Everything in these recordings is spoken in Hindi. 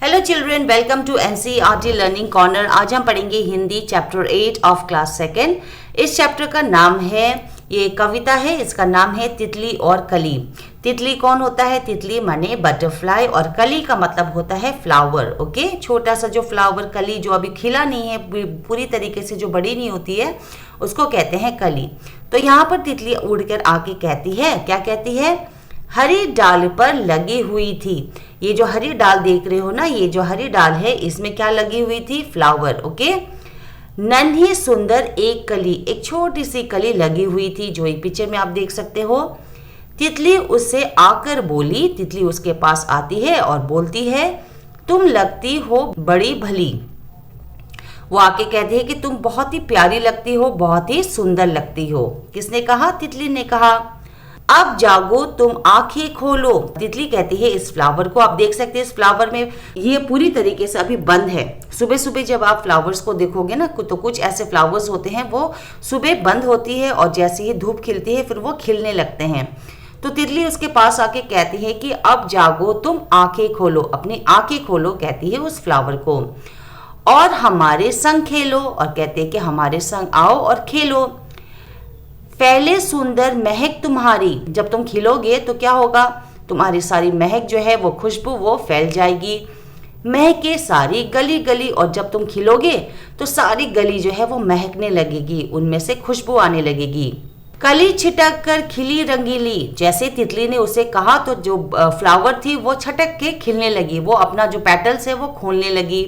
Hello children, welcome to NCERT learning corner. आज हम पढ़ेंगे हिंदी चैप्टर 8 ऑफ क्लास 2। इस चैप्टर का नाम है, ये कविता है, इसका नाम है तितली और कली। तितली कौन होता है? तितली माने बटरफ्लाई और कली का मतलब होता है फ्लावर। ओके, छोटा सा जो फ्लावर, कली जो अभी खिला नहीं है, पूरी तरीके से जो बड़ी नहीं होती है, उसको कहते हैं कली। तो यहाँ पर तितली उड़कर आके कहती है, क्या कहती है? हरी डाल पर लगी हुई थी। ये जो हरी डाल देख रहे हो ना, ये जो हरी डाल है, इसमें क्या लगी हुई थी? फ्लावर। ओके, नन्ही सुंदर एक कली, एक छोटी सी कली लगी हुई थी, जो एक पिक्चर में आप देख सकते हो। तितली उससे आकर बोली, तितली उसके पास आती है और बोलती है, तुम लगती हो बड़ी भली। वो आके कहती है कि तुम बहुत ही प्यारी लगती हो, बहुत ही सुंदर लगती हो। किसने कहा? तितली ने कहा। अब जागो तुम आंखें खोलो। तितली कहती है इस फ्लावर को, आप देख सकते हैं इस फ्लावर में ये पूरी तरीके से अभी बंद है। सुबह सुबह जब आप फ्लावर्स को देखोगे ना, तो कुछ ऐसे फ्लावर्स होते हैं वो सुबह बंद होती है और जैसे ही धूप खिलती है फिर वो खिलने लगते हैं। तो तितली उसके पास आके कहती है कि अब जागो तुम आंखें खोलो, अपनी आंखें खोलो, कहती है उस फ्लावर को, और हमारे संग खेलो। और कहते हैं कि हमारे संग आओ और खेलो। पहले सुंदर महक तुम्हारी, जब तुम खिलोगे तो क्या होगा? तुम्हारी सारी महक जो है, वो खुशबू वो फैल जाएगी। महके सारी गली गली, और जब तुम खिलोगे तो सारी गली जो है वो महकने लगेगी, उनमें से खुशबू आने लगेगी। कली छिटक कर खिली रंगीली, जैसे तितली ने उसे कहा तो जो फ्लावर थी वो छटक के खिलने लगी, वो अपना जो पेटल्स है वो खोलने लगी।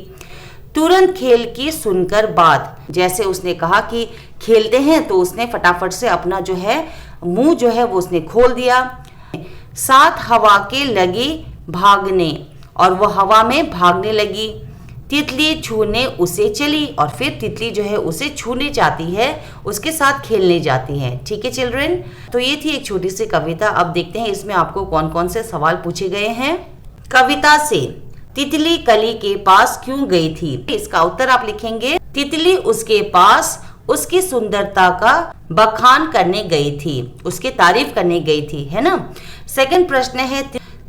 तुरंत खेल की सुनकर बात, जैसे उसने कहा कि खेलते हैं, तो उसने फटाफट से अपना जो है मुंह जो है वो उसने खोल दिया। साथ हवा के लगी भागने, और वो हवा में भागने लगी। तितली छूने उसे चली, और फिर तितली जो है उसे छूने जाती है, उसके साथ खेलने जाती है। ठीक है चिल्ड्रन, तो ये थी एक छोटी सी कविता। अब देखते हैं इसमें आपको कौन कौन से सवाल पूछे गए हैं। कविता से, तितली कली के पास क्यों गई थी? इसका उत्तर आप लिखेंगे, तितली उसके पास उसकी सुंदरता का बखान करने गई थी, उसकी तारीफ करने गई थी, है ना। सेकंड प्रश्न है,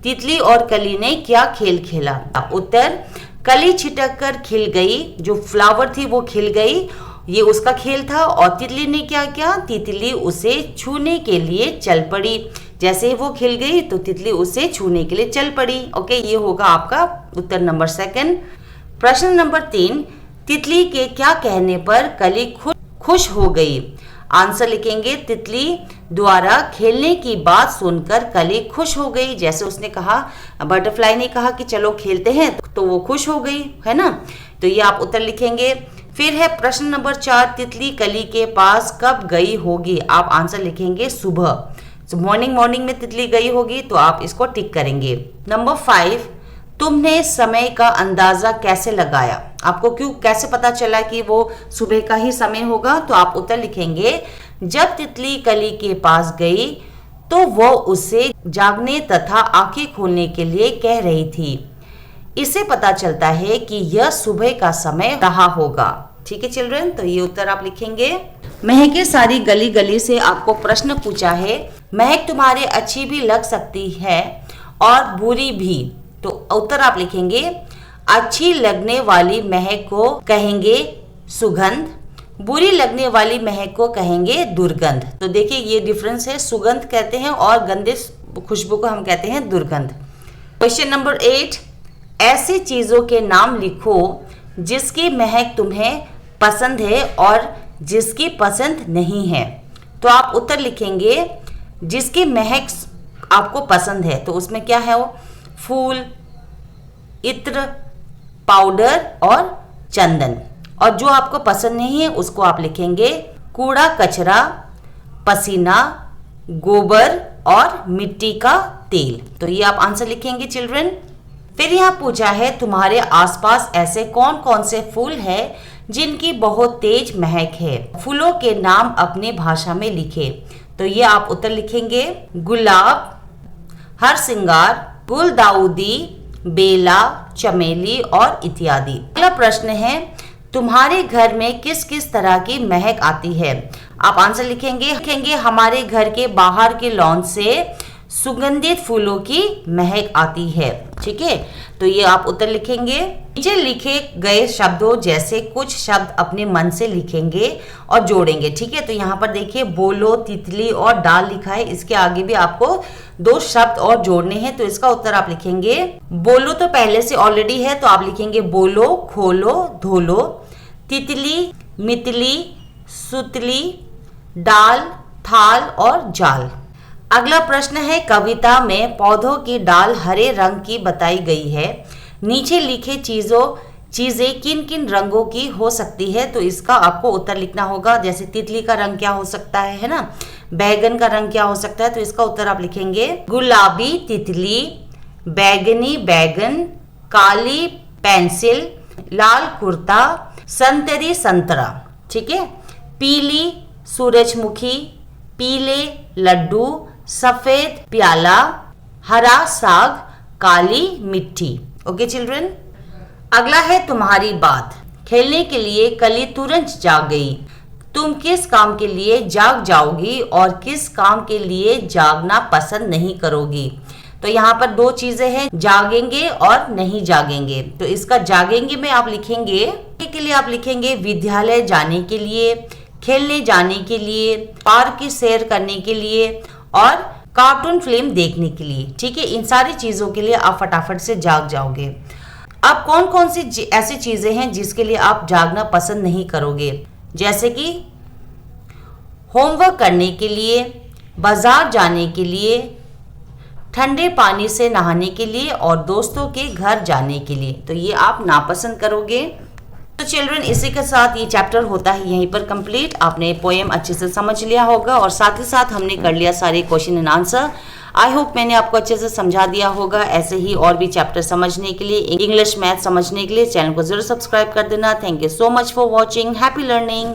तितली और कली ने क्या खेल खेला? उत्तर, कली छिटक कर खिल गई, जो फ्लावर थी वो खिल गई, ये उसका खेल था। और तितली ने क्या किया? तितली उसे छूने के लिए चल पड़ी। जैसे ही वो खिल गई तो तितली उसे छूने के लिए चल पड़ी। ओके, ये होगा आपका उत्तर नंबर 2। प्रश्न नंबर 3, तितली के क्या कहने पर कली खुश हो गई? आंसर लिखेंगे, तितली द्वारा खेलने की बात सुनकर कली खुश हो गई। जैसे उसने कहा, बटरफ्लाई ने कहा कि चलो खेलते हैं, तो वो खुश हो गई, है ना। तो ये आप उत्तर लिखेंगे। फिर है प्रश्न नंबर 4, तितली कली के पास कब गई होगी? आप आंसर लिखेंगे सुबह। मॉर्निंग में तितली गई होगी, तो आप इसको टिक करेंगे। नंबर 5, तुमने समय का अंदाजा कैसे लगाया? आपको कैसे पता चला कि वो सुबह का ही समय होगा? तो आप उत्तर लिखेंगे, जब तितली कली के पास गई तो वो उसे जागने तथा आंखें खोलने के लिए कह रही थी। इससे पता चलता है कि यह सुबह का समय रहा होगा। ठीक है चिल्ड्रन, तो ये उत्तर आप लिखेंगे। महके सारी गली गली से आपको प्रश्न पूछा है, महक तुम्हारे अच्छी भी लग सकती है और बुरी भी। तो उत्तर आप लिखेंगे, अच्छी लगने वाली महक को कहेंगे सुगंध, बुरी लगने वाली महक को कहेंगे दुर्गंध। तो देखिए ये डिफरेंस है, सुगंध कहते हैं और गंदे खुशबू को हम कहते हैं दुर्गंध। क्वेश्चन नंबर 8, ऐसी चीजों के नाम लिखो जिसकी महक तुम्हें पसंद है और जिसकी पसंद नहीं है। तो आप उत्तर लिखेंगे, जिसकी महक आपको पसंद है, तो उसमें क्या है? वो फूल, इत्र, पाउडर और चंदन। और जो आपको पसंद नहीं है उसको आप लिखेंगे कूड़ा कचरा, पसीना, गोबर और मिट्टी का तेल। तो ये आप आंसर लिखेंगे चिल्ड्रन। फिर यहाँ पूछा है, तुम्हारे आसपास ऐसे कौन कौन से फूल हैं जिनकी बहुत तेज महक है? फूलों के नाम अपनी भाषा में लिखे। तो ये आप उत्तर लिखेंगे, गुलाब, हरसिंगार, गुलदाउदी, बेला, चमेली और इत्यादि। अगला प्रश्न है, तुम्हारे घर में किस किस तरह की महक आती है? आप आंसर लिखेंगे, हमारे घर के बाहर के लॉन से सुगंधित फूलों की महक आती है। ठीक है, तो ये आप उत्तर लिखेंगे। नीचे लिखे गए शब्दों जैसे कुछ शब्द अपने मन से लिखेंगे और जोड़ेंगे। ठीक है, तो यहाँ पर देखिए बोलो, तितली और डाल लिखा है, इसके आगे भी आपको 2 शब्द और जोड़ने हैं, तो इसका उत्तर आप लिखेंगे बोलो तो पहले से ऑलरेडी है, तो आप लिखेंगे बोलो, खोलो, धोलो, तितली, मितली, सुतली, डाल, थाल और जाल। अगला प्रश्न है कविता में पौधों की डाल हरे रंग की बताई गई है, नीचे लिखे चीजें किन किन रंगों की हो सकती है, तो इसका आपको उत्तर लिखना होगा। जैसे तितली का रंग क्या हो सकता है ना, बैगन का रंग क्या हो सकता है, तो इसका उत्तर आप लिखेंगे गुलाबी तितली, बैगनी बैगन, काली पेंसिल, लाल कुर्ता, संतरी संतरा। ठीक है, पीली सूरजमुखी, पीले लड्डू, सफेद प्याला, हरा साग, काली मिट्टी। ओके चिल्ड्रन, अगला है तुम्हारी बात। खेलने के लिए कली तुरंत जाग गई, तुम किस काम के लिए जाग जाओगी और किस काम के लिए जागना पसंद नहीं करोगी। तो यहाँ पर 2 चीजें हैं, जागेंगे और नहीं जागेंगे। तो इसका जागेंगे में आप लिखेंगे के लिए आप लिखेंगे विद्यालय जाने के लिए, खेलने जाने के लिए, पार्क की सैर करने के लिए और कार्टून फिल्म देखने के लिए। ठीक है, इन सारी चीजों के लिए आप फटाफट से जाग जाओगे। अब कौन कौन सी ऐसी चीजें हैं जिसके लिए आप जागना पसंद नहीं करोगे, जैसे कि होमवर्क करने के लिए, बाजार जाने के लिए, ठंडे पानी से नहाने के लिए और दोस्तों के घर जाने के लिए। तो ये आप नापसंद करोगे। तो चिल्ड्रन, इसी के साथ ये चैप्टर होता है यहीं पर कंप्लीट। आपने पोएम अच्छे से समझ लिया होगा और साथ ही साथ हमने कर लिया सारे question and answer. I hope मैंने आपको अच्छे से समझा दिया होगा। ऐसे ही और भी चैप्टर समझने के लिए, इंग्लिश मैथ समझने के लिए चैनल को जरूर सब्सक्राइब कर देना। Thank you so much for watching. Happy learning.